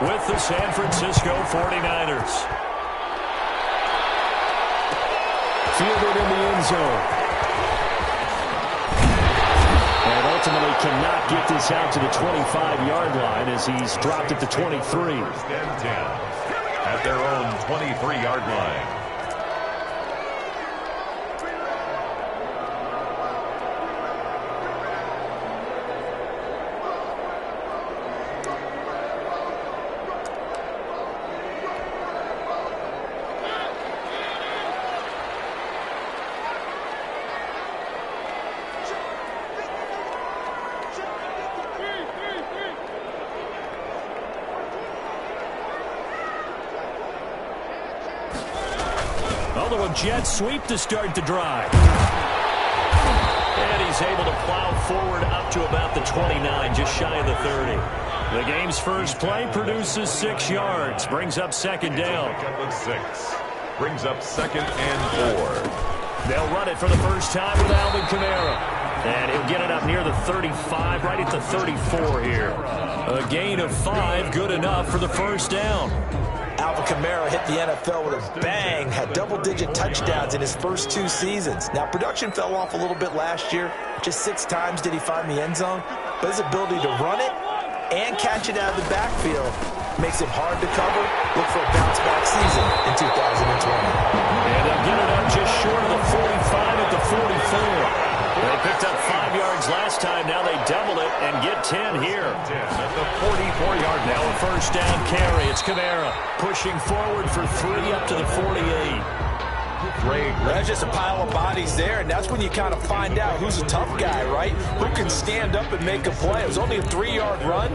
with the San Francisco 49ers. Fielded in the end zone. And ultimately cannot get this out to the 25-yard line as he's dropped at the 23. First and 10 at their own 23-yard line. Jet sweep to start the drive. And he's able to plow forward up to about the 29, just shy of the 30. The game's first play produces 6 yards, brings up second down. Brings up second and 4. They'll run it for the first time with Alvin Kamara. And he'll get it up near the 35, right at the 34 here. A gain of 5, good enough for the first down. Alvin Kamara hit the NFL with a bang, had double-digit touchdowns in his first 2 seasons. Now, production fell off a little bit last year. Just 6 times did he find the end zone. But his ability to run it and catch it out of the backfield makes him hard to cover. Look for a bounce-back season in 2020. And they'll get it up just short of the 45 at the 44. They picked up 5 yards last time. Now they double it and get 10 here. At the 44-yard now a first down carry. It's Kamara pushing forward for 3 up to the 48. There's just a pile of bodies there, and that's when you kind of find out who's a tough guy, right? Who can stand up and make a play. It was only a 3-yard run,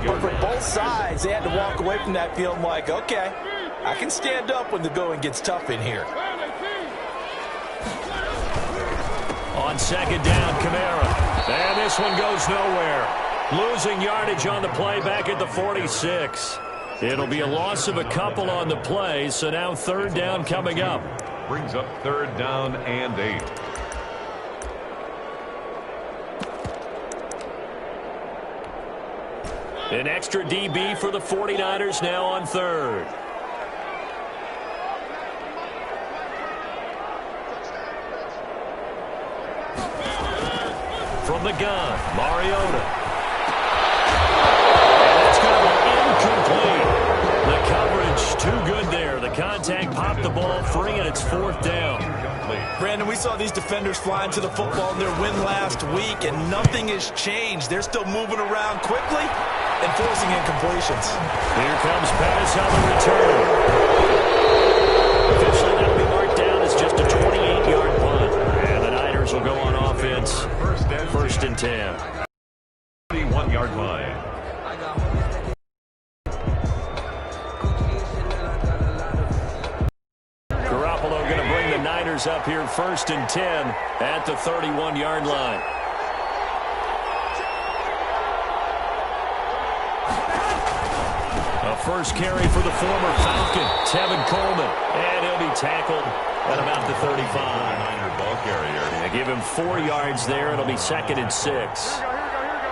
but for both sides, they had to walk away from that feeling like, okay, I can stand up when the going gets tough in here. On second down, Kamara. And this one goes nowhere. Losing yardage on the play back at the 46. It'll be a loss of a couple on the play, so now third down coming up. Brings up third down and 8. An extra DB for the 49ers now on third. From the gun, Mariota. And that's going to be incomplete. The coverage too good there. The contact popped the ball free, and it's fourth down. Brandon, we saw these defenders flying to the football in their win last week, and nothing has changed. They're still moving around quickly and forcing incompletions. Here comes Pettis on the return. Officially, that'll be marked down as just a 28-yard punt. And the Niners will go on offense. First and 10. 31-yard line. Garoppolo going to bring the Niners up here first and 10 at the 31-yard line. A first carry for the former Falcon, Tevin Coleman. And he'll be tackled at about the 35. Ball carrier. They give him 4 yards there. It'll be second and 6.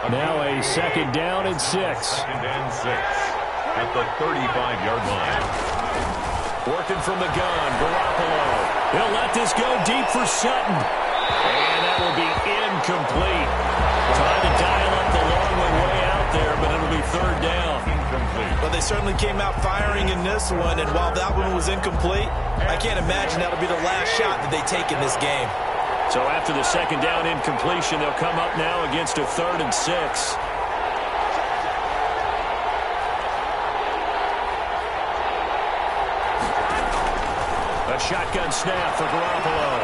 Now a second down and 6. Second and 6 at the 35-yard line. Working from the gun, Garoppolo. He'll let this go deep for Sutton. And that will be incomplete. Trying to dial up the long one way out there, but it'll be third down. Incomplete. Well, they certainly came out firing in this one, and while that one was incomplete, I can't imagine that'll be the last shot that they take in this game. So after the second down incompletion, they'll come up now against a third and 6. A shotgun snap for Garoppolo.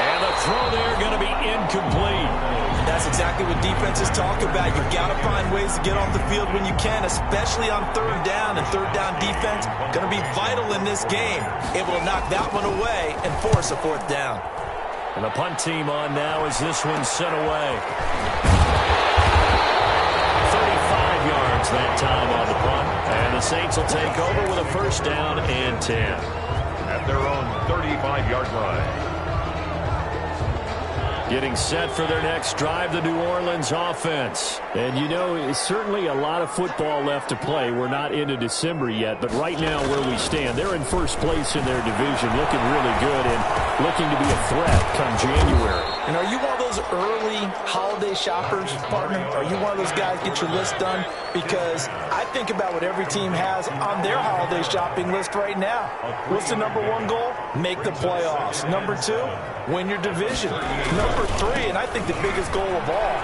And the throw there going to be incomplete. That's exactly what defenses talk about. You've got to find ways to get off the field when you can, especially on third down. And third down defense going to be vital in this game. Able to knock that one away and force a fourth down. And the punt team on now as this one's sent away. 35 yards that time on the punt. And the Saints will take over with a first down and 10. At their own 35-yard line. Getting set for their next drive, the New Orleans offense. And, you know, it's certainly a lot of football left to play. We're not into December yet, but right now where we stand, they're in first place in their division, looking really good and looking to be a threat come January. And are you one of those early holiday shoppers, partner? Are you one of those guys get your list done? Because I think about what every team has on their holiday shopping list right now. What's the number one goal? Make the playoffs. Number two, win your division. Number three, and I think the biggest goal of all,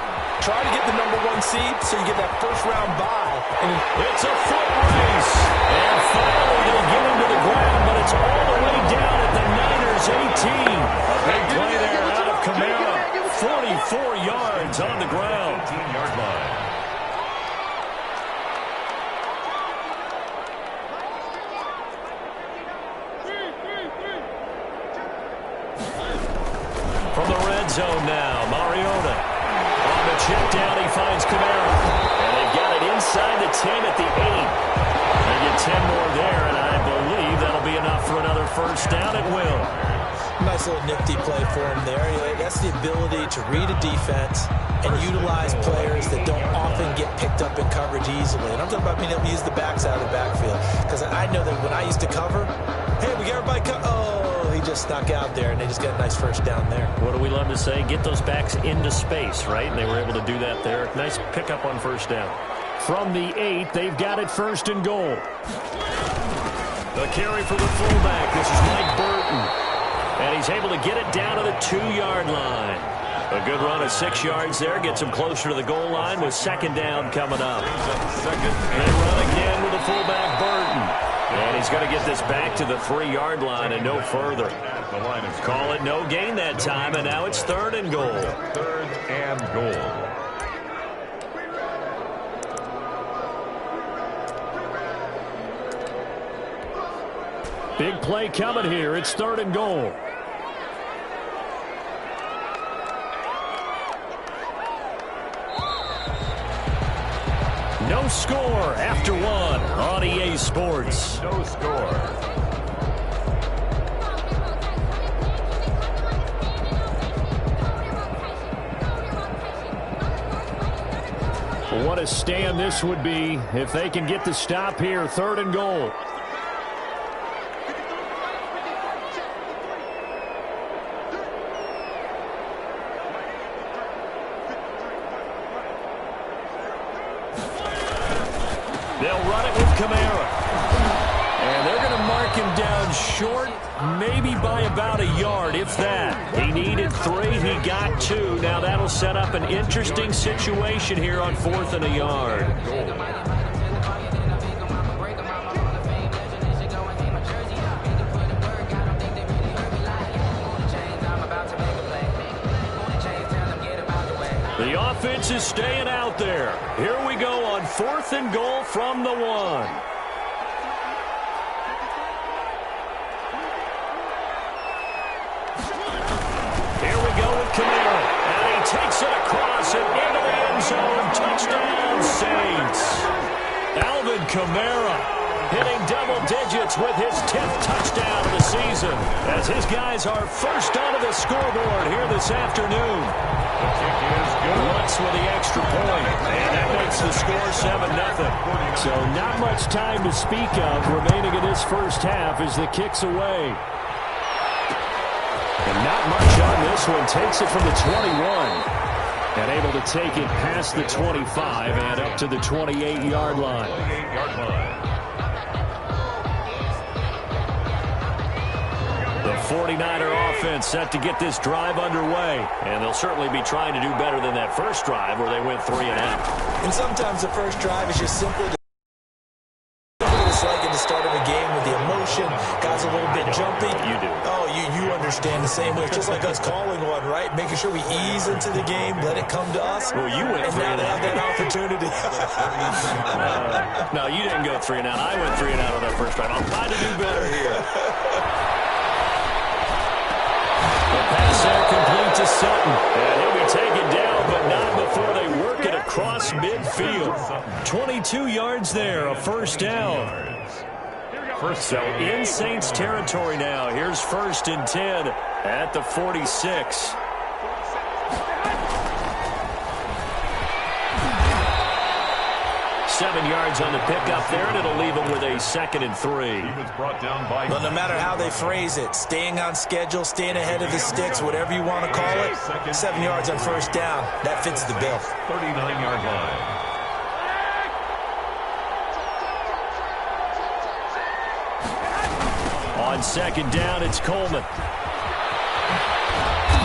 try to get the number one seed so you get that first round bye. And it's a foot race. And finally they get him to the ground, but it's all the way down at the Niners 18. A big play there out of Kamara. 44 yards on the ground. 18-yard line. From the red zone now, Mariota. On the check down, he finds Kamara. And they've got it inside the 10 at the 8. They get 10 more there, and I believe that'll be enough for another first down. It will. Nice little nifty play for him there. That's the ability to read a defense and utilize players that don't often get picked up in coverage easily. And I'm talking about being able to use the backside of the backfield. Because I know that when I used to cover, hey, we got everybody he just snuck out there, and they just got a nice first down there. What do we love to say? Get those backs into space, right? And they were able to do that there. Nice pickup on first down. From the 8, they've got it first and goal. The carry for the fullback. This is Mike Burton. And he's able to get it down to the 2-yard line. A good run of 6 yards there. Gets him closer to the goal line with second down coming up. They run again with the fullback Burton. And he's going to get this back to the 3-yard line and no further. Call it no gain that time, and now it's 3rd and goal. 3rd and goal. Big play coming here. It's 3rd and goal. No score after 1 on EA Sports. No score. What a stand this would be if they can get the stop here. 3rd and goal. They'll run it with Kamara. And they're going to mark him down short, maybe by about a yard, if that. He needed 3, he got 2. Now that'll set up an interesting situation here on 4th and a yard. The offense is staying out there. Here we go on 4th and goal from the 1. Here we go with Kamara. And he takes it across and into the end zone. Touchdown, Saints. Alvin Kamara hitting double digits with his 10th touchdown of the season, as his guys are first onto the scoreboard here this afternoon. The kick is good. Once with the extra point, and that makes the score 7-0. So not much time to speak of remaining in this first half as the kick's away. And not much on this one. Takes it from the 21. And able to take it past the 25 and up to the 28-yard line. 28-yard line. The 49er offense set to get this drive underway. And they'll certainly be trying to do better than that first drive where they went 3 and out. And sometimes the first drive is just simply it's like at the start of a game with the emotion. Guys a little bit jumpy. You do. Oh, you understand the same way. It's just like us calling one, right? Making sure we ease into the game, let it come to us. Well, you went 3 and out. And now they have that opportunity. No, you didn't go 3 and out. I went 3 and out on that first drive. I'll try to do better here. The pass there complete to Sutton. And he'll be taken down, but not before they work it across midfield. 22 yards there, a first down. So in Saints territory now. Here's 1st and 10 at the 46. 7 yards on the pickup there, and it'll leave him with a 2nd and 3. He was brought down by... Well, no matter how they phrase it, staying on schedule, staying ahead of the sticks, whatever you want to call it, 7 yards on first down, that fits the bill. 39-yard line. On 2nd down, it's Coleman.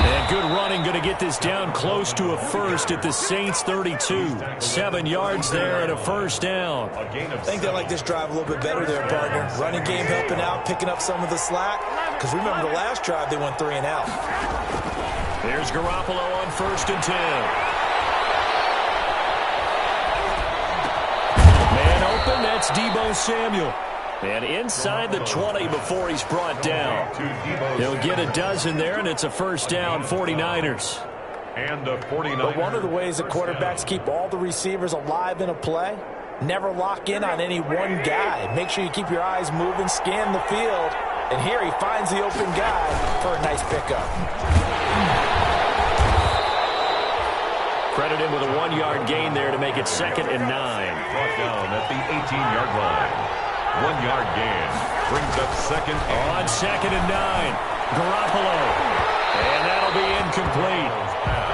And good running, going to get this down close to a first at the Saints 32. 7 yards there and a first down. I think they like this drive a little bit better there, partner. Running game helping out, picking up some of the slack. Because remember the last drive, they went 3 and out. Here's Garoppolo on 1st and 10. Man open, that's Deebo Samuel. And inside the 20 before he's brought down. He'll get a dozen there, and it's a first down, 49ers. And the 49ers. But one of the ways that quarterbacks keep all the receivers alive in a play, never lock in on any one guy. Make sure you keep your eyes moving, scan the field. And here he finds the open guy for a nice pickup. Credit him with a 1-yard gain there to make it 2nd and 9. Brought down at the 18-yard line. 1-yard gain. Brings up 2nd. On 2nd and 9. Garoppolo. And that'll be incomplete.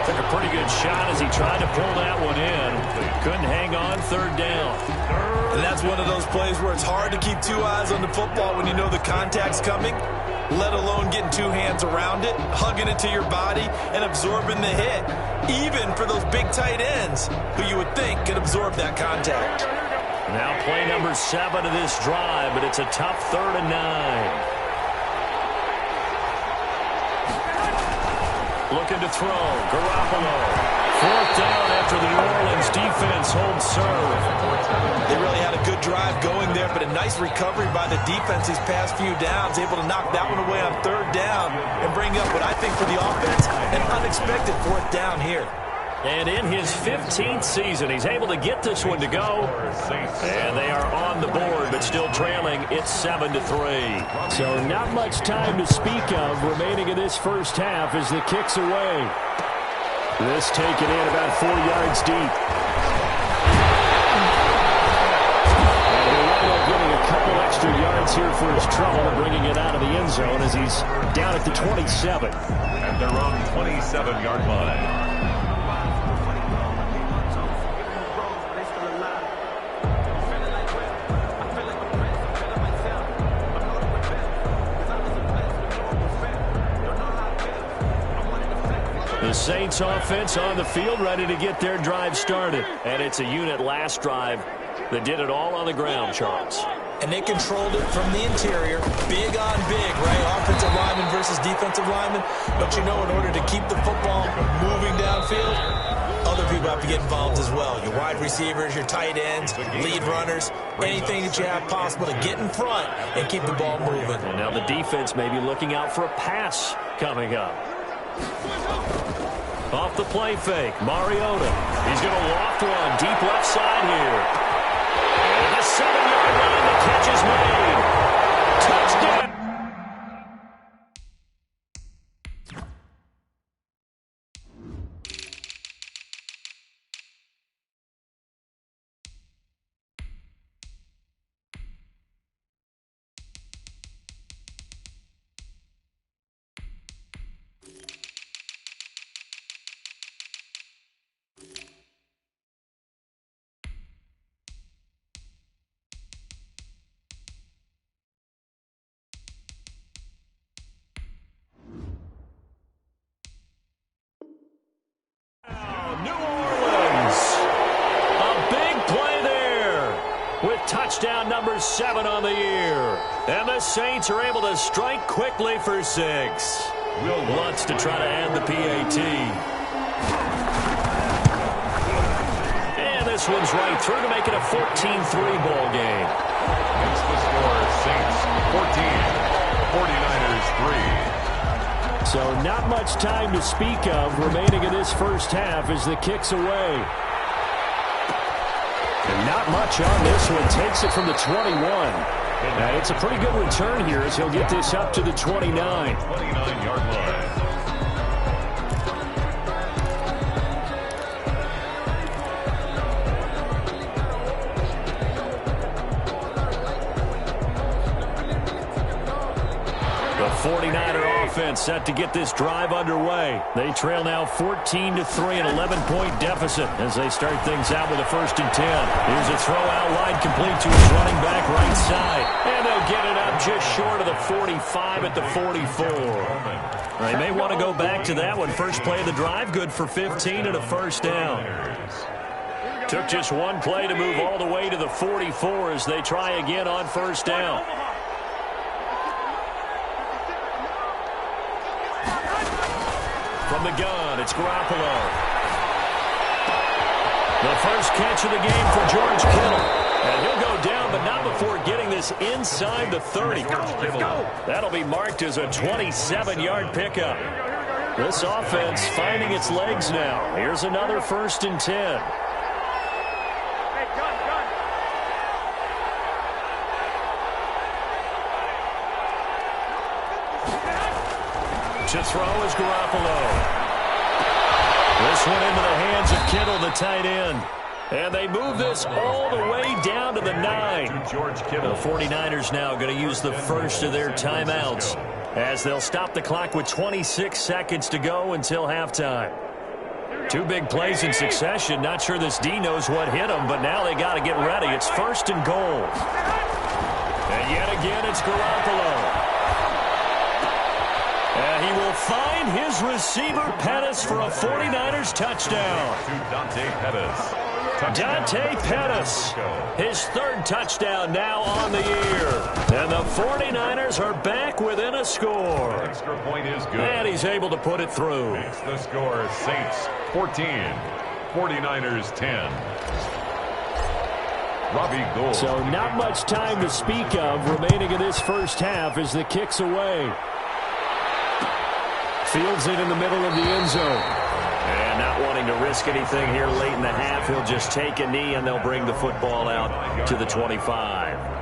Took a pretty good shot as he tried to pull that one in. Couldn't hang on 3rd down. And that's one of those plays where it's hard to keep 2 eyes on the football when you know the contact's coming, let alone getting 2 hands around it, hugging it to your body, and absorbing the hit. Even for those big tight ends who you would think could absorb that contact. Now play number 7 of this drive, but it's a tough 3rd and 9. Looking to throw. Garoppolo. 4th down after the New Orleans defense holds serve. They really had a good drive going there, but a nice recovery by the defense these past few downs, able to knock that one away on 3rd down and bring up what I think for the offense, an unexpected 4th down here. And in his 15th season, he's able to get this one to go. And they are on the board, but still trailing. It's 7-3. So not much time to speak of remaining in this first half as the kick's away. This taken in about 4 yards deep. And he'll wind up getting a couple extra yards here for his trouble and bringing it out of the end zone as he's down at the 27. And they're on 27-yard line. The Saints offense on the field, ready to get their drive started. And it's a unit last drive that did it all on the ground, Charles. And they controlled it from the interior. Big on big, right? Offensive lineman versus defensive lineman. But you know, in order to keep the football moving downfield, other people have to get involved as well. Your wide receivers, your tight ends, lead runners, anything that you have possible to get in front and keep the ball moving. And now the defense may be looking out for a pass coming up. Off the play fake, Mariota. He's going to loft one deep left side here. And the 7-yard line, the catch is made. Touchdown. New Orleans. A big play there with touchdown number 7 on the year. And the Saints are able to strike quickly for 6. Will Lutz to try to add the PAT. And this one's right through to make it a 14-3 ball game. It's the score, Saints 14, 49ers 3. So not much time to speak of remaining in this first half as the kick's away. And not much on this one. Takes it from the 21. And it's a pretty good return here as he'll get this up to the 29. 29-yard line. 49er offense set to get this drive underway. They trail now 14-3, an 11-point deficit as they start things out with a 1st and 10. Here's a throw out wide, complete to his running back right side. And they'll get it up just short of the 45 at the 44. They may want to go back to that one. First play of the drive, good for 15 and a 1st down. Took just one play to move all the way to the 44 as they try again on 1st down. From the gun, it's Garoppolo. The first catch of the game for George Kittle. And he'll go down, but not before getting this inside the 30. That'll be marked as a 27-yard pickup. This offense finding its legs now. Here's another 1st and 10. To throw is Garoppolo. This one into the hands of Kittle, the tight end. And they move this all the way down to the 9. The 49ers now going to use the first of their timeouts as they'll stop the clock with 26 seconds to go until halftime. 2 big plays in succession. Not sure this D knows what hit them, but now they got to get ready. It's 1st and goal. And yet again, it's Garoppolo. And he will find his receiver, Pettis, for a 49ers touchdown. Dante Pettis, his 3rd touchdown now on the year. And the 49ers are back within a score. Extra point is good. And he's able to put it through. Makes the score Saints 14, 49ers 10. Robbie Gould. So not much time to speak of remaining in this first half as the kick's away. Fields it in the middle of the end zone. And not wanting to risk anything here late in the half, he'll just take a knee and they'll bring the football out to the 25.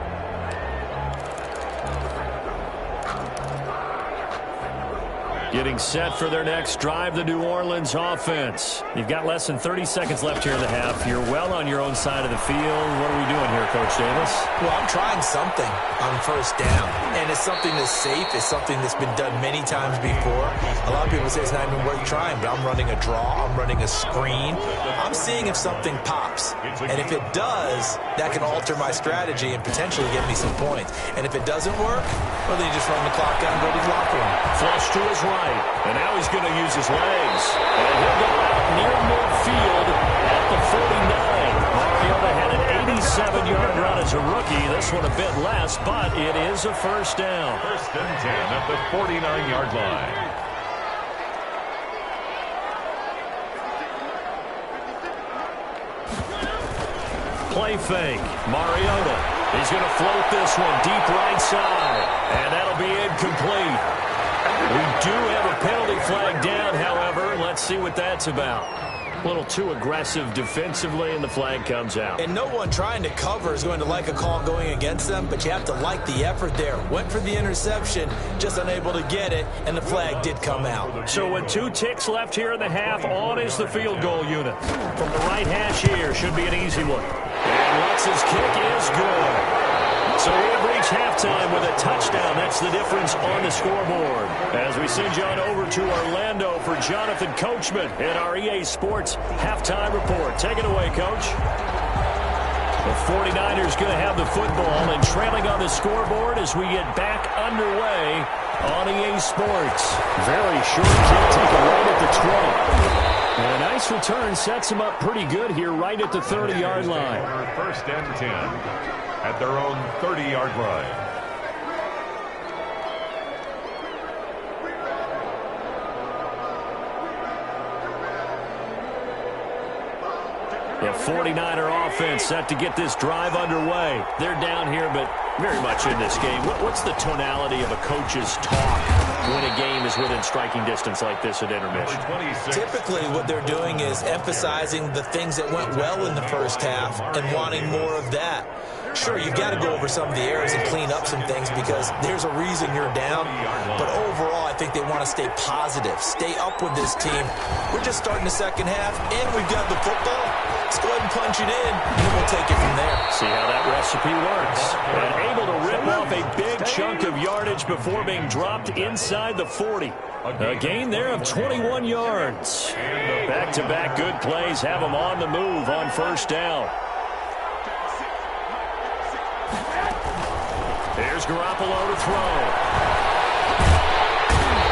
Getting set for their next drive, the New Orleans offense. You've got less than 30 seconds left here in the half. You're well on your own side of the field. What are we doing here, Coach Davis? Well, I'm trying something on 1st down. And it's something that's safe. It's something that's been done many times before. A lot of people say it's not even worth trying, but I'm running a draw. I'm running a screen. I'm seeing if something pops. And if it does, that can alter my strategy and potentially get me some points. And if it doesn't work, well, then you just run the clock out and go to the locker room. Flush to his right. And now he's going to use his legs. And he'll go out near midfield at the 49. Mariota had an 87-yard run as a rookie. This one a bit less, but it is a 1st down. 1st and 10 at the 49-yard line. Play fake. Mariota. He's going to float this one deep right side. And that'll be incomplete. We do have a penalty flag down, however. Let's see what that's about. A little too aggressive defensively, and the flag comes out. And no one trying to cover is going to like a call going against them, but you have to like the effort there. Went for the interception, just unable to get it, and the flag did come out. So with 2 ticks left here in the half, on is the field goal unit. From the right hash here, should be an easy one. And Lutz's kick is good. So we have reached halftime with a touchdown. That's the difference on the scoreboard. As we send you on over to Orlando for Jonathan Coachman in our EA Sports Halftime Report. Take it away, Coach. The 49ers going to have the football and trailing on the scoreboard as we get back underway on EA Sports. Very short kick taken right at the 20. And a nice return sets them up pretty good here right at the 30-yard line. 1st and 10 at their own 30-yard line. The 49er offense set to get this drive underway. They're down here, but very much in this game. What's the tonality of a coach's talk when a game is within striking distance like this at intermission? Typically, what they're doing is emphasizing the things that went well in the first half and wanting more of that. Sure, you've got to go over some of the errors and clean up some things because there's a reason you're down. But overall, I think they want to stay positive, stay up with this team. We're just starting the second half, and we've got the football. Let's go ahead and punch it in, and then we'll take it from there. See how that recipe works. And able to rip off a big chunk of yardage before being dropped inside the 40. A gain there of 21 yards. Back-to-back good plays have them on the move on first down. Here's Garoppolo to throw.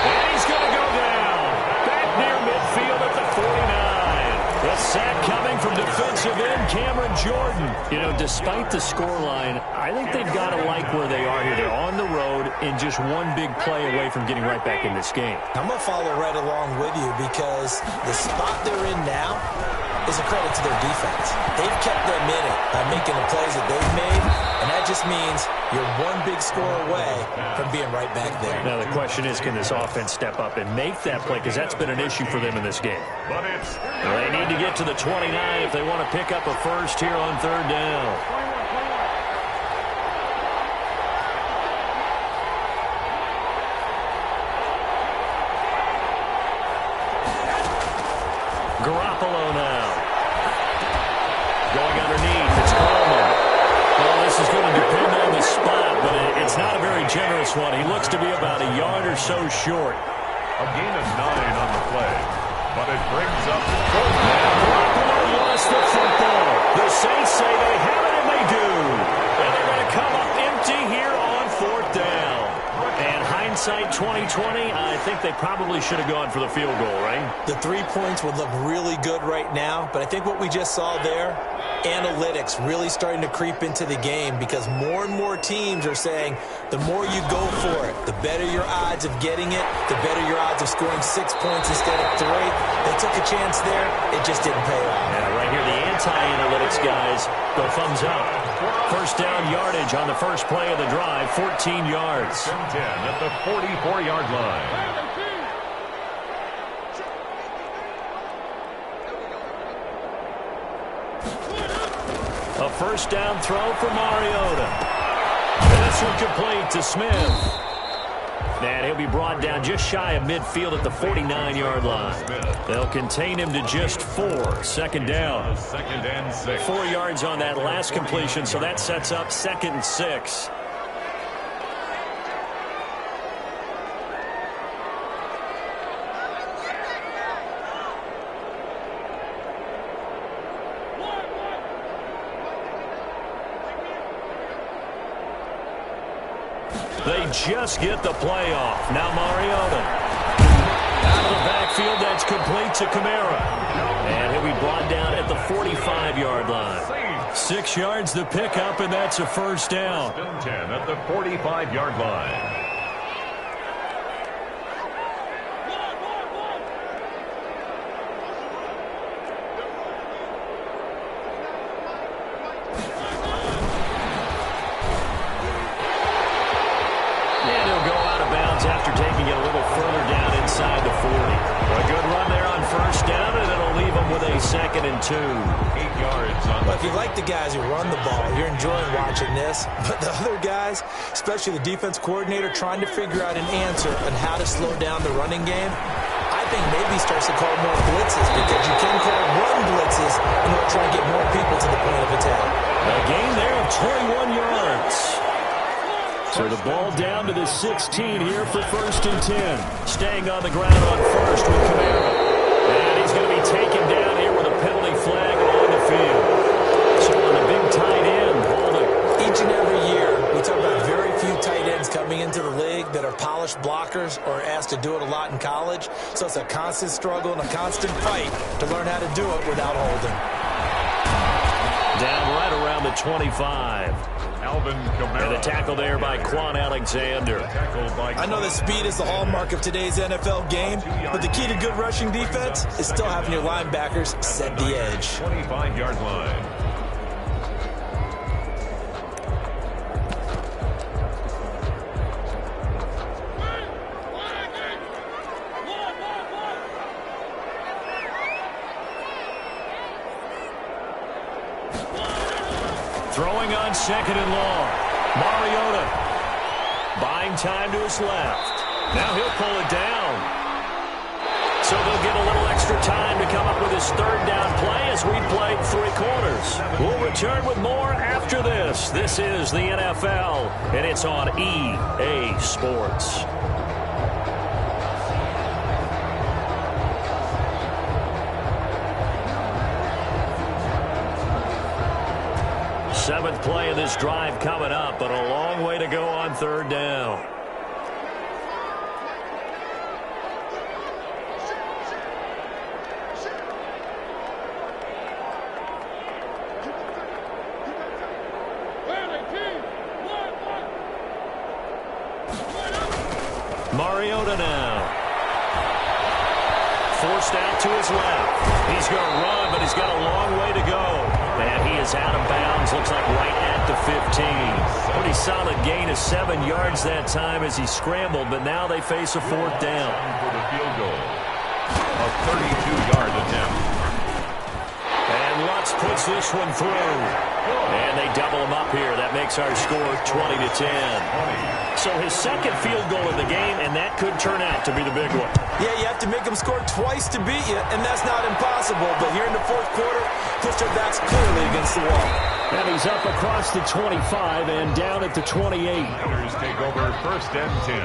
And he's going to go down. Back near midfield at the 49. The sack coming from defensive end Cameron Jordan. You know, despite the scoreline, I think they've got to like where they are here. They're on the road and just one big play away from getting right back in this game. I'm going to follow right along with you because the spot they're in now is a credit to their defense. They've kept them in it by making the plays that they've made, and that just means you're one big score away from being right back there. Now the question is, can this offense step up and make that play? Because that's been an issue for them in this game. They need to get to the 29 if they want to pick up a first here on third down. Garoppolo now. Going underneath. It's Coleman. Well, this is going to depend on the spot, but it's not a very generous one. He looks to be about a yard or so short. A gain of 9 on the play, but it brings up Coleman. Garoppolo lost the football. The Saints say they have it, and they do. And they're going to come up empty here on fourth down. And hindsight 2020, I think they probably should have gone for the field goal, right? The 3 points would look really good right now, but I think what we just saw there, analytics really starting to creep into the game because more and more teams are saying the more you go for it, the better your odds of getting it, the better your odds of scoring 6 points instead of 3. They took a chance there. It just didn't pay off. Yeah, right here, the anti-analytics guys go thumbs up. First down yardage on the first play of the drive, 14 yards. 10 at the 44-yard line. A first down throw for Mariota. And this one complete to Smith. And he'll be brought down just shy of midfield at the 49-yard line. They'll contain him to just 4. Second down. 2nd and 6. 4 yards on that last completion, so that sets up 2nd and 6. They just get the play off. Now Mariota. Out of the backfield, that's complete to Kamara. And he'll be brought down at the 45-yard line. 6 yards to pick up, and that's a first down. 10 at the 45-yard line. After taking it a little further down inside the 40. A good run there on first down, and it'll leave them with a 2nd and 2. 8 yards on Well, if you like the guys who run the ball, you're enjoying watching this. But the other guys, especially the defense coordinator, trying to figure out an answer on how to slow down the running game, I think maybe starts to call more blitzes because you can call run blitzes in order to try and get more people to the point of attack. A gain there of 21 yards. So the ball down to the 16 here for 1st and 10. Staying on the ground on first with Kamara. And he's going to be taken down here with a penalty flag on the field. So on a big tight end, holding. Each and every year, we talk about very few tight ends coming into the league that are polished blockers or asked to do it a lot in college. So it's a constant struggle and a constant fight to learn how to do it without holding. Down right around the 25. And the tackle there by Quan Alexander. I know that speed is the hallmark of today's NFL game, but the key to good rushing defense is still having your linebackers set the edge. 25-yard line. Throwing on second and long. Mariota buying time to his left. Now he'll pull it down. So they'll get a little extra time to come up with his third down play as we played 3 quarters. We'll return with more after this. This is the NFL, and it's on EA Sports. Seventh play of this drive coming up, but a long way to go on third down. Mariota now. Forced out to his left. He's going to run, but he's got a long way to go. And he is out of bounds, looks like right at the 15. Pretty solid gain of 7 yards that time as he scrambled, but now they face a 4th down. For the field goal. A 32-yard attempt. And Lutz puts this one through. And they double him up here. That makes our score 20-10. So his second field goal of the game, and that could turn out to be the big one. Yeah, you have to make them score twice to beat you, and that's not impossible. But here in the 4th quarter, push their backs clearly against the wall. And he's up across the 25 and down at the 28. Niners take over 1st and 10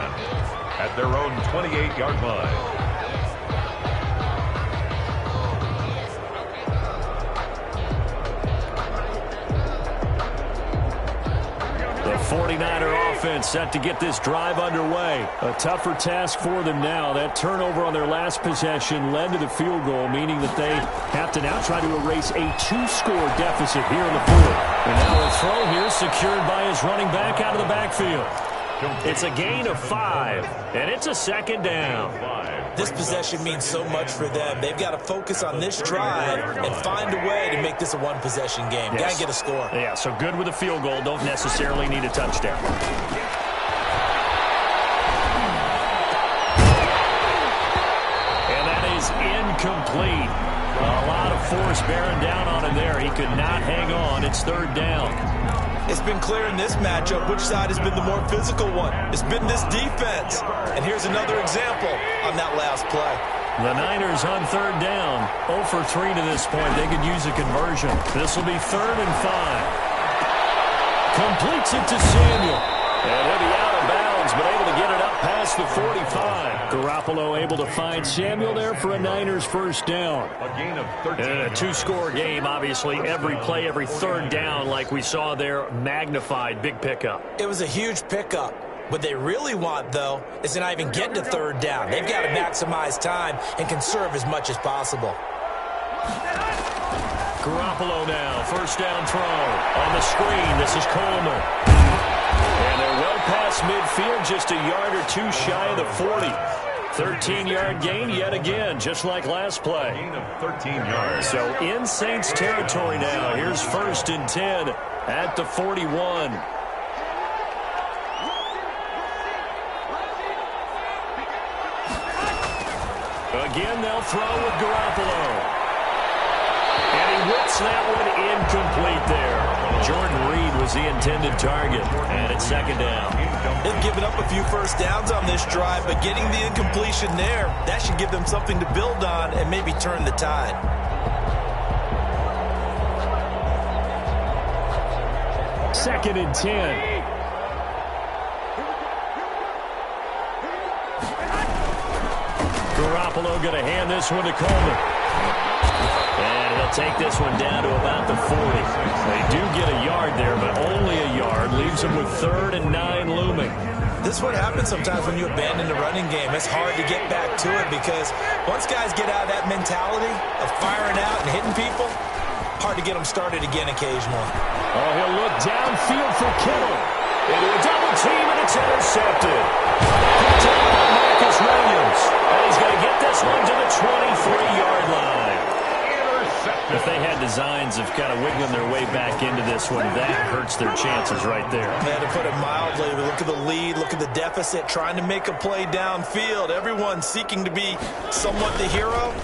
at their own 28-yard line. The 49er offense set to get this drive underway. A tougher task for them now. That turnover on their last possession led to the field goal, meaning that they have to now try to erase a 2-score deficit here in the 4th. And now a throw here secured by his running back out of the backfield. It's a gain of 5, and it's a 2nd down. This possession means so much for them. They've got to focus on this drive and find a way to make this a one-possession game. Yes. Got to get a score. Yeah, so good with a field goal. Don't necessarily need a touchdown. And that is incomplete. A lot of force bearing down on him there. He could not hang on. It's 3rd down. It's been clear in this matchup which side has been the more physical one. It's been this defense. And here's another example on that last play. The Niners on 3rd down. 0 for 3 to this point. They could use a conversion. This will be 3rd and 5. Completes it to Samuel. And he'll be out of bounds, but able to get it up past the 45. Garoppolo able to find Samuel there for a Niners 1st down. A gain of 13. And a 2-score game, obviously. Every play, every 3rd down, like we saw there, magnified. Big pickup. It was a huge pickup. What they really want, though, is to not even get to 3rd down. They've got to maximize time and conserve as much as possible. Garoppolo now, 1st down throw. On the screen, this is Coleman. And they're well past midfield, just a yard or 2 shy of the 40. 13-yard gain yet again, just like last play. Gain of 13 yards. So in Saints territory now. Here's 1st and 10 at the 41. Again, they'll throw with Garoppolo. And he whips that one incomplete there. Jordan Reed was the intended target. And it's 2nd down. They've given up a few 1st downs on this drive, but getting the incompletion there, that should give them something to build on and maybe turn the tide. Second and 10. Garoppolo going to hand this one to Coleman. And he'll take this one down to about the 40. They do get a yard there, but only a yard. Leaves them with 3rd and 9 looming. This is what happens sometimes when you abandon the running game. It's hard to get back to it because once guys get out of that mentality of firing out and hitting people, hard to get them started again occasionally. Oh, he'll look downfield for Kittle. Into a double team, and it's intercepted. Picked up by Marcus Williams. And he's going to get this one to the 23-yard line. If they had designs of kind of wiggling their way back into this one, that hurts their chances right there. Man, to put it mildly, look at the lead, look at the deficit, trying to make a play downfield. Everyone seeking to be somewhat the hero.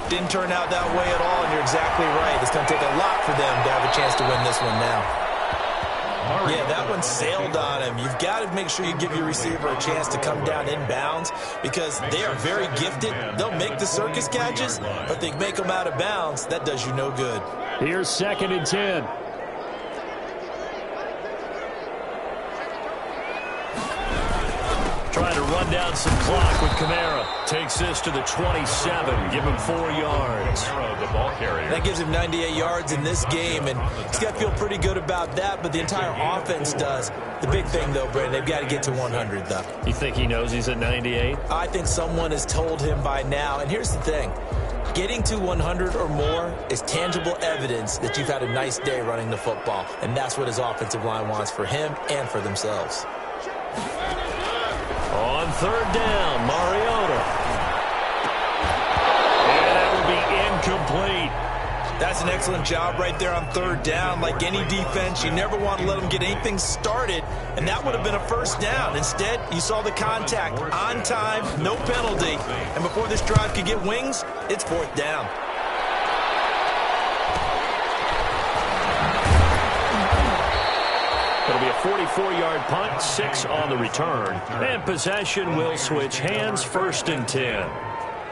Didn't turn out that way at all, and you're exactly right. It's going to take a lot for them to have a chance to win this one now. Yeah, that one sailed on him. You've got to make sure you give your receiver a chance to come down inbounds because they are very gifted. They'll make the circus catches, but they make them out of bounds. That does you no good. Here's 2nd and 10. Trying to run down some clock with Kamara. Takes this to the 27. Give him 4 yards. The ball carrier. That gives him 98 yards in this game, and he's got to feel pretty good about that, but the entire offense does. The big thing, though, Brandon, they've got to get to 100, though. You think he knows he's at 98? I think someone has told him by now, and here's the thing. Getting to 100 or more is tangible evidence that you've had a nice day running the football, and that's what his offensive line wants for him and for themselves. On 3rd down, Mariota. And that would be incomplete. That's an excellent job right there on 3rd down. Like any defense, you never want to let them get anything started, and that would have been a 1st down. Instead, you saw the contact on time, no penalty, and before this drive could get wings, it's 4th down. It'll be a 44-yard punt, 6 on the return. And possession will switch hands, 1st and 10.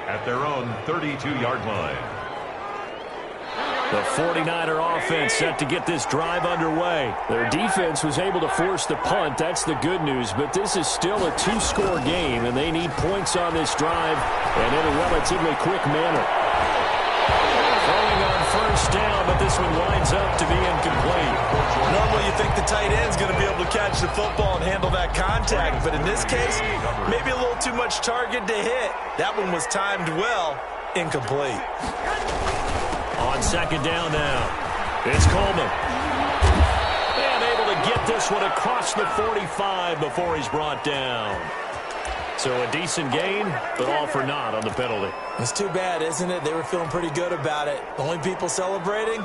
At their own 32-yard line. The 49er offense set to get this drive underway. Their defense was able to force the punt. That's the good news. But this is still a 2-score game, and they need points on this drive and in a relatively quick manner. Throwing on 1st down, but this one winds up to be incomplete. Normally you think the tight end's going to be able to catch the football and handle that contact, but in this case, maybe a little too much target to hit. That one was timed well, incomplete. On 2nd down now, it's Coleman. And able to get this one across the 45 before he's brought down. So a decent gain, but all for naught on the penalty. It's too bad, isn't it? They were feeling pretty good about it. The only people celebrating,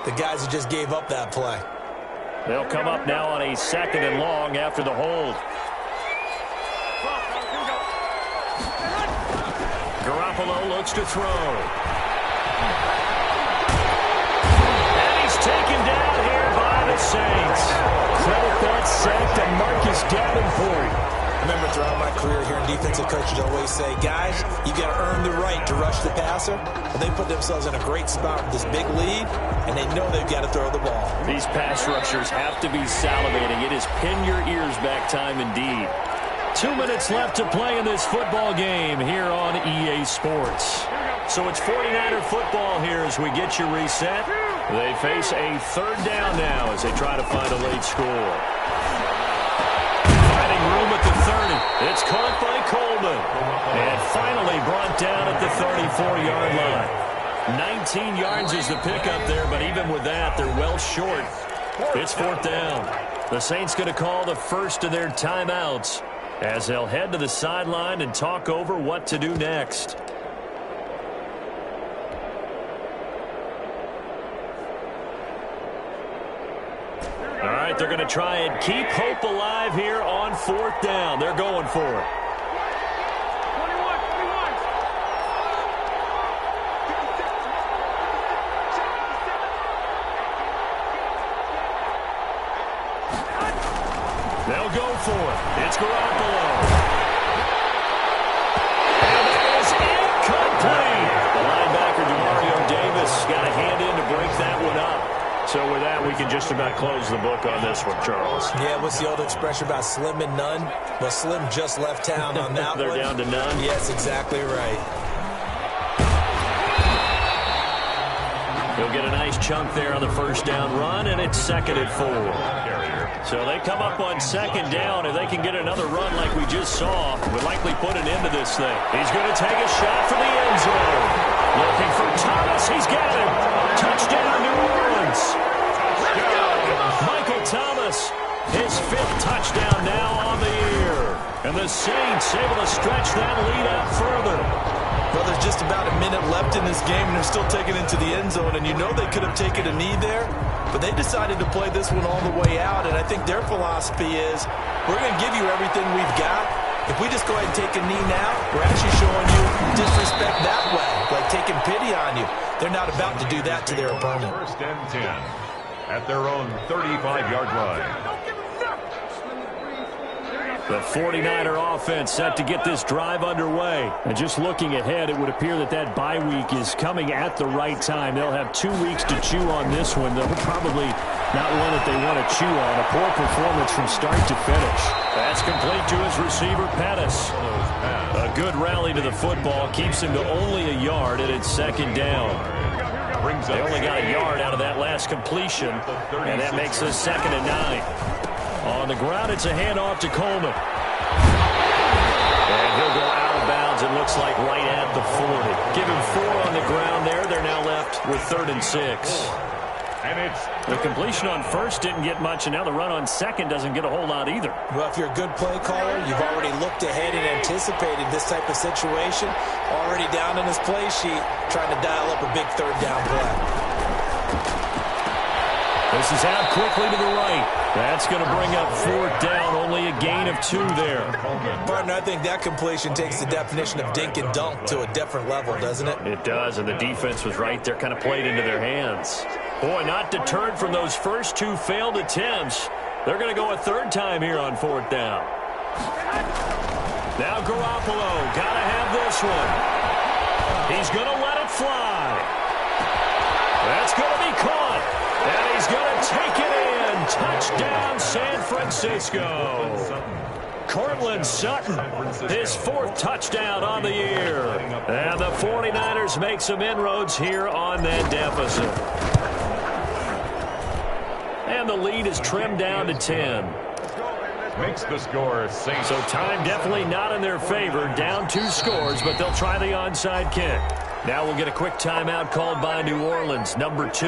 the guys who just gave up that play. They'll come up now on a 2nd and long after the hold. Garoppolo looks to throw. Taken down here by the Saints. Credit that sack to Marcus Davenport. I remember throughout my career hearing defensive coaches always say, guys, you got to earn the right to rush the passer. But they put themselves in a great spot with this big lead, and they know they've got to throw the ball. These pass rushers have to be salivating. It is pin your ears back time indeed. 2 minutes left to play in this football game here on EA Sports. So it's 49er football here as we get you reset. They face a 3rd down now as they try to find a late score. Finding room at the 30. It's caught by Coleman. And finally brought down at the 34-yard line. 19 yards is the pickup there, but even with that, they're well short. It's 4th down. The Saints going to call the first of their timeouts as they'll head to the sideline and talk over what to do next. All right, they're going to try and keep hope alive here on 4th down. They're going for it. They'll go for it. It's Garoppolo. And that is incomplete. The linebacker, Demario Davis, got a hand in to break that one up. So with that, we can just about close the book on this one, Charles. Yeah, what's the old expression about slim and none? Well, Slim just left town on that They're one. down to none? Yes, exactly right. He'll get a nice chunk there on the 1st down run, and it's 2nd and 4. So they come up on 2nd down. If they can get another run like we just saw, would likely put an end to this thing. He's going to take a shot for the end zone. Looking for Thomas. He's got him. Touchdown, New Orleans. Michael Thomas, his 5th touchdown now on the year. And the Saints able to stretch that lead out further. Well, there's just about a minute left in this game, and they're still taking it to the end zone. And you know they could have taken a knee there, but they decided to play this one all the way out. And I think their philosophy is, we're going to give you everything we've got. If we just go ahead and take a knee now, we're actually showing you disrespect that way, like taking pity on you. They're not about to do that to their opponent. 1st and 10. at their own 35-yard line. The 49er offense set to get this drive underway. And just looking ahead, it would appear that that bye week is coming at the right time. They'll have 2 weeks to chew on this one. They'll probably not one that they want to chew on. A poor performance from start to finish. That's complete to his receiver, Pettis. A good rally to the football keeps him to only a yard, and it's second down. They only got a yard out of that last completion, and that makes us 2nd and 9. On the ground, it's a handoff to Coleman. And he'll go out of bounds, it looks like right at the 40. Give him 4 on the ground there. They're now left with 3rd and 6. And it's the completion on first didn't get much, and now the run on second doesn't get a whole lot either. Well, if you're a good play caller, you've already looked ahead and anticipated this type of situation. Already down in his play sheet, trying to dial up a big 3rd down play. This is out quickly to the right. That's going to bring up 4th down. Only a gain of 2 there. Partner, I think that completion takes the definition of dink and dunk to a different level, doesn't it? It does, and the defense was right there, kind of played into their hands. Boy, not deterred from those first 2 failed attempts. They're going to go a 3rd time here on 4th down. Now Garoppolo, got to have this one. He's going to let it fly. That's going to be caught. And he's going to take it in. Touchdown, San Francisco. Cortland Sutton, his 4th touchdown on the year. And the 49ers make some inroads here on that deficit. And the lead is trimmed down to 10. makes the score safe. So time definitely not in their favor. Down 2 scores, but they'll try the onside kick. Now we'll get a quick timeout called by New Orleans, number 2.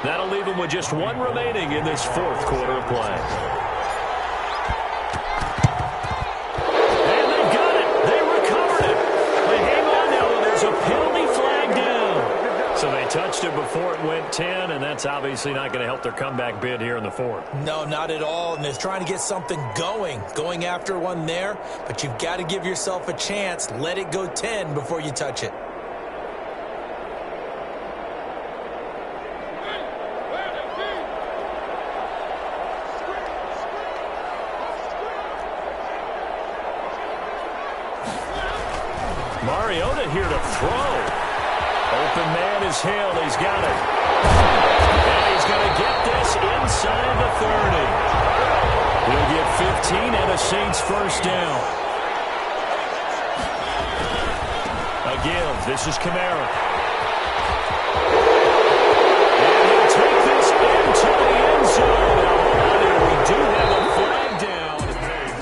That'll leave them with just 1 remaining in this 4th quarter of play. And they got it. They recovered it. But hang on now. There's a penalty flag down. So they touched it before it went 10, and that's obviously not going to help their comeback bid here in the 4th. No, not at all. And they're trying to get something going after one there. But you've got to give yourself a chance. Let it go 10 before you touch it. Mariota here to throw. Open man is Hill. He's got it. And he's going to get this inside the 30. He'll get 15 and a Saints first down. Again, this is Kamara. And he'll take this into the end zone. We do have a flag down.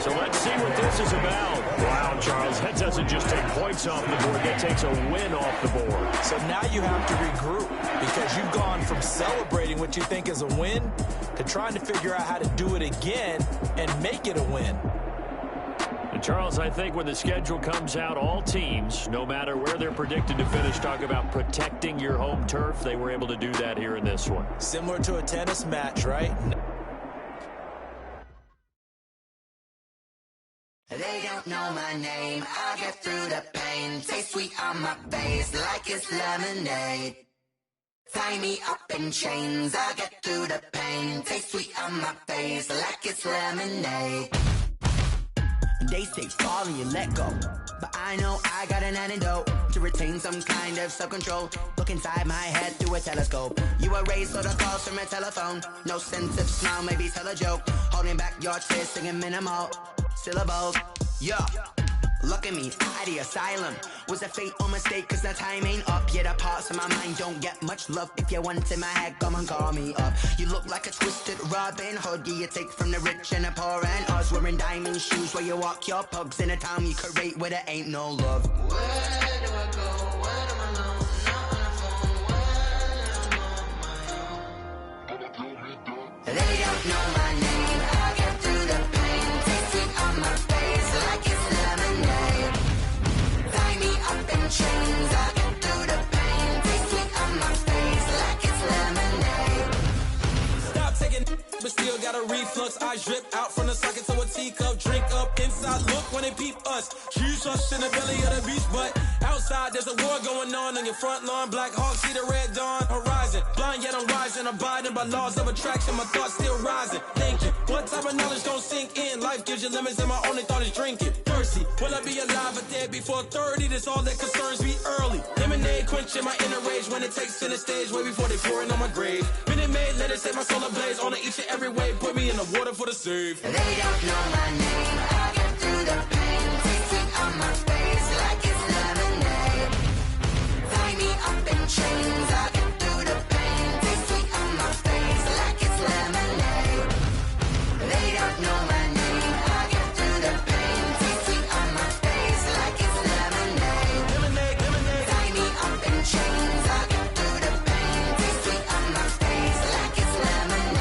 So let's see what this is about. Wow, Charles, that doesn't just take points off the board. That takes a win off the board. So now you have to regroup because you've gone from celebrating what you think is a win to trying to figure out how to do it again and make it a win. And Charles, I think when the schedule comes out, all teams, no matter where they're predicted to finish, talk about protecting your home turf. They were able to do that here in this one. Similar to a tennis match, right? They don't know my name, I get through the pain. Taste sweet on my face like it's lemonade. Tie me up in chains, I get through the pain. Taste sweet on my face like it's lemonade. They say fall and you let go, but I know I got an antidote to retain some kind of self-control. Look inside my head through a telescope. You erase all the calls from a telephone. No sense of smile, maybe tell a joke. Holding back your tears, singing minimal syllables. Yeah, look at me, out of the asylum. Was a fate or mistake, cause the time ain't up. Yeah, the parts of my mind don't get much love. If you want in my head, come and call me up. You look like a twisted Robin Hood. Yeah, you take from the rich and the poor and us. Wearing diamond shoes where you walk your pugs in a town you create where there ain't no love. Where do I go? When I'm alone? Not on the phone. When I'm on my own. They don't know my name. I get through the pain. Taste sweet on my face like it's lemonade. Tie me up in chains. I get through the pain. Taste sweet on my face like it's lemonade. Stop taking but still got a reflux. I drip out from the socket to a teacup. Drink up inside, look when they peep us. Jesus in the belly of the beast, but outside there's a war going on your front lawn. Black Hawk, see the red dawn horizon. Blind yet I'm rising, abiding by laws of attraction. My thoughts still rising, thinking, what type of knowledge don't sink in? Life gives you limits and my only thought is drinking. Thirsty, will I be alive or dead before 30? That's all that concerns me early. Lemonade quenching my inner rage when it takes center stage way before they pour it on my grave. Minute Maid, let it set my soul ablaze on each and every way. Put me in the water for the save. They don't know my name. I get through the pain. Taste sweet on my face like it's lemonade. Tie me up in chains. I get through the pain. Taste sweet on my face like it's lemonade. They don't know my name. I get through the pain. Taste sweet on my face like it's lemonade. Lemonade, lemonade. Tie me up in chains. I get through the pain. Taste sweet on my face like it's lemonade.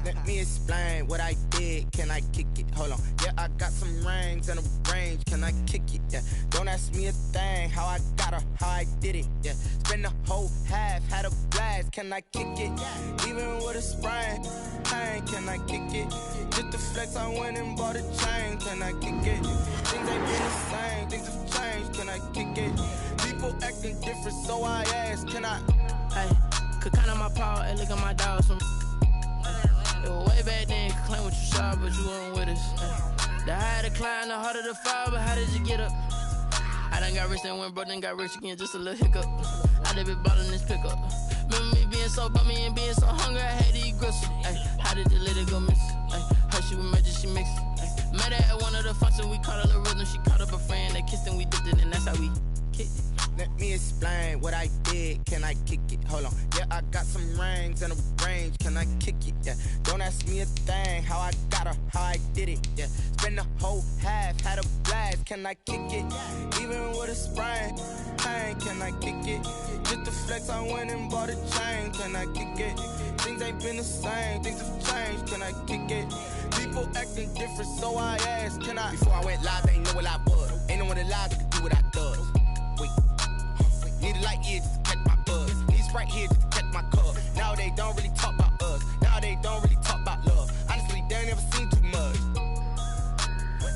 Let me explain what I did. Can I kick it? Hold on. Yeah, I got some rings and a range. Can I kick it? Yeah. Don't ask me a thing. How I got her, how I did it. Yeah. Spend the whole half, had a blast. Can I kick it? Even with a sprain. Pain, can I kick it? Just the flex, I went and bought a chain. Can I kick it? Things ain't been the same. Things have changed. Can I kick it? People acting different, so I ask. Can I? Hey, could count on my power and look at my dogs from. It was way back then, could claim what you saw, but you weren't with us. The higher the climb, the harder the fall, but how did you get up? I done got rich, then went broke, then got rich again, just a little hiccup. I done been ballin' this pickup. Remember me being so bummy and being so hungry, I had to eat gristle. Ay, how did the little go miss? Her she was magic, she mixed. Met her at one of the functions, we caught a little rhythm, she caught up a friend, they kissed and we dipped it, and that's how we kicked it. Let me explain what I did. Can I kick it? Hold on. Yeah, I got some rings and a range. Can I kick it? Yeah. Don't ask me a thing. How I got her, how I did it. Yeah. Spend the whole half, had a blast. Can I kick it? Even with a sprain. Pain, can I kick it? Just the flex, I went and bought a chain. Can I kick it? Things ain't been the same. Things have changed. Can I kick it? People acting different, so I asked. Can I? Before I went live, they ain't know what I was. Ain't no one alive that could do what I does. Wait. Need a light here just to catch my buzz. Need Sprite here just to catch my cup. Now they don't really talk about us. Now they don't really talk about love. Honestly, they ain't never seen too much.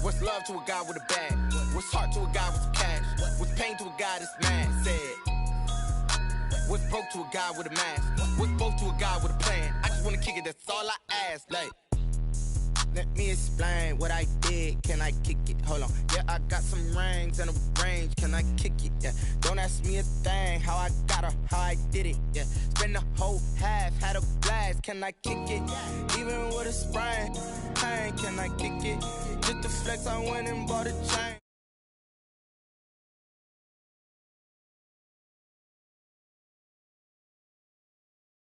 What's love to a guy with a bag? What's heart to a guy with some cash? What's pain to a guy that's mad? Said. What's broke to a guy with a mask? What's both to a guy with a plan? I just wanna kick it, that's all I ask. Like, let me explain what I did. Can I kick it? Hold on. Yeah, I got some rings and a range. Can I kick it? Yeah. Don't ask me a thing. How I got her, how I did it. Yeah. Spend the whole half, had a blast. Can I kick it? Even with a sprain. Pain, can I kick it? Just the flex, I went and bought a chain.